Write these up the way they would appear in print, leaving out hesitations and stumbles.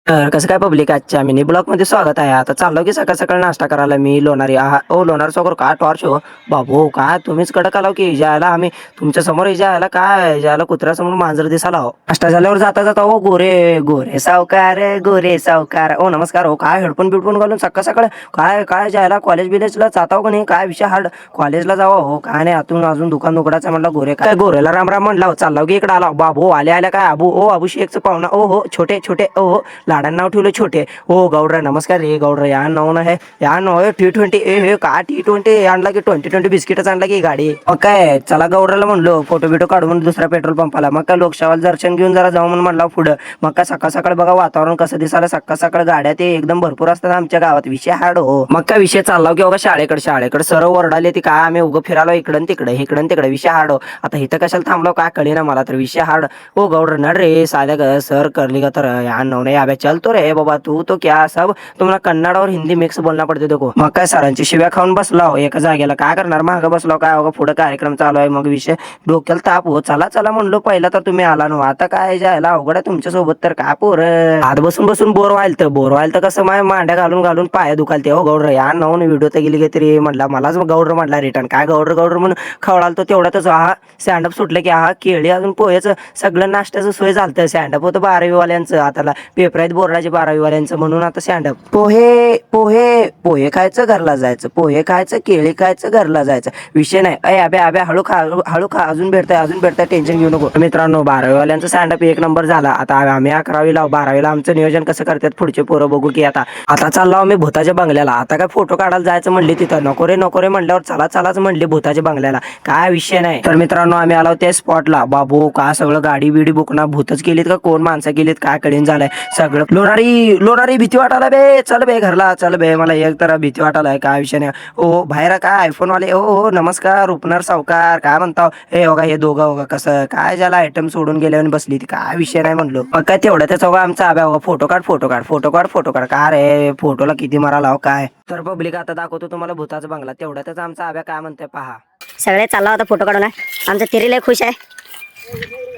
तर कसं काय पब्लिक आजच्या मिनी ब्लॉग मध्ये स्वागत आहे. आता चाललो की सकाळ सकाळ नाश्ता करायला मी लोणारी ओ लोणार समोर का टॉर्च हो बाबू काय तुम्हीच कडक आलो की जायला आम्ही तुमच्या समोर जायला काय जायला कुत्र्यासमोर मांजर दिसाला हो. नाश्ता झाल्यावर जाता जाता ओ गोरे गोरे सावकार ओ नमस्कार हो. काय हेडफोन बिडफोन घालून सकाळ सकाळ काय काय जायला कॉलेज बिलेजला जाता का नाही काय विषय हार्ड कॉलेजला जावं हो काय नाही आतून अजून दुकान उघडायचं म्हणलं गोरे काय गोरेला राम राम म्हणला चाललो की इकडे आला बाबू आले आल्या काय अबू ओ अभिषेकचं पाहुणा ओ हो छोटे छोटे ओ हो लाडांना नाव ठेवलं छोटे हो गौडर नमस्कार रे गौडर या नाव आहे या नाव T20 हे का T20 आणला की 2020 बिस्किटच आणला की गाडी मग काय चला गौडरला म्हणलो फोटो बिटो काढून दुसऱ्या पेट्रोल पंपाला मग काय लोकशावाला दर्शन घेऊन जरा जाऊ म्हणून म्हणला पुढं मग काय सकाळ सकाळ बघा वातावरण कसं दिसायला सकाळ सकाळ गाड्या ते एकदम भरपूर असतात आमच्या गावात विषय हाड हो मग काय विषय चालला की बघा शाळेकडे सर ओरडाले ती काय आम्ही उगं फिरालो इकडं तिकडे विषय हाड हो आता इथं कशाला थांबलो काय कळे ना मला तर विषय हाड हो गौडर नड रे साध्या सर करली का तर या नवने अबे चल तो रे बाबा तू तो क्या सब तुम्हाला कन्नड और हिंदी मिक्स बोलना पडते देखो मग काय सरांची शिव्या खाऊन बसलाव एका जागेला काय करणार मागं बसलाव काय बघा पुढे कार्यक्रम चालू आहे मग विषय डोक्याला ताप हो चला चला म्हणलो पहिला तर तुम्ही आला नो आता काय जायला अवघड आहे तुमच्या सोबत तर काय पोर आत बसून बसून बोर व्हायला तर कसं माय मांड्या घालून घालून पाय दुखालते हो गौडर या नवून व्हिडिओ तर गेली तरी म्हणला मलाच गौडर म्हटला रिटर्न काय गौडर म्हणून खवळाल तो तेवढ्यातच हा स्टँडअप सुटलं की हा केळी अजून पोहेचं सगळं नाश्त्याचं सोय झालतं स्टँडअप होतं 12वी वाल्यांचं आता पेपर आहेत बोर्डाचे 12वी वाल्यांचं म्हणून आता स्टँडअप पोहे पोहे पोहे खायचं घरला जायचं पोहे खायचं केळी खायचं घरला जायचं विषय नाही अय अबे हळू खा अजून भेटताय टेन्शन घेऊ नको मित्रांनो 12वी वाल्यांचं स्टँडअप एक नंबर झाला आता आम्ही 11वीला 12वीला आमचं नियोजन कसं करतात पुढचे पोरं बघू की आता चाललो आम्ही भूताच्या बंगल्याला आता काय फोटो काढायला जायचं म्हणले तिथं नको रे म्हणल्यावर चलाच म्हणले भूताच्या बंगल्याला काय विषय नाही तर मित्रांनो आम्ही आलो त्या स्पॉटला बाबू का सगळं गाडी बिडी बुकना भूतच केलीत का कोण माणसं केलीत काय कळीन झालंय सगळं लोणारी भीती वाटायला बे चल बे घरला चल बे मला एक तर भीती वाटायलाय काय विषय नाही ओ बाहेर काय आयफोन वाले हो नमस्कार उपनर सावकार काय म्हणता हे बघा हे दोघं बघा कसं काय ज्याला आयटम सोडून गेले आणि बसली ती काय विषय नाही म्हणलो मग काय तेवढं त्याचा आमचा आब्या बघा फोटो काढ का रे फोटोला किती मारा लाव काय तर पब्लिक आता दाखवतो तुम्हाला भूताचा बंगला तेवढ्यातच आमचा आब्या काय म्हणतोय पहा सगळे चालला होता फोटो काढून आमचं तिरी लय खुश आहे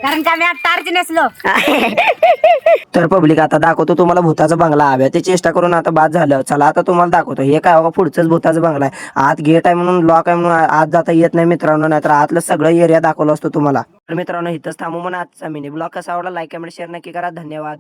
कारण की आम्ही टार्च नेसलो तर पब्लिक आता दाखवतो तुम्हाला भूताचा बंगला हव्या ते चेष्टा करून आता बाद झालं चला आता तुम्हाला दाखवतो हे काय बघा पुढचंच भूताचा बंगला आहे आत गेट आहे म्हणून लॉक आहे म्हणून आत जाता येत नाही मित्रांनो नाहीतर आतलं सगळं एरिया दाखवलं असतो तुम्हाला तर मित्रांनो इथंच थांबू म्हणून आजचा मिनी ब्लॉग कसा आवडला लाईक कमेंट शेअर नक्की करा धन्यवाद.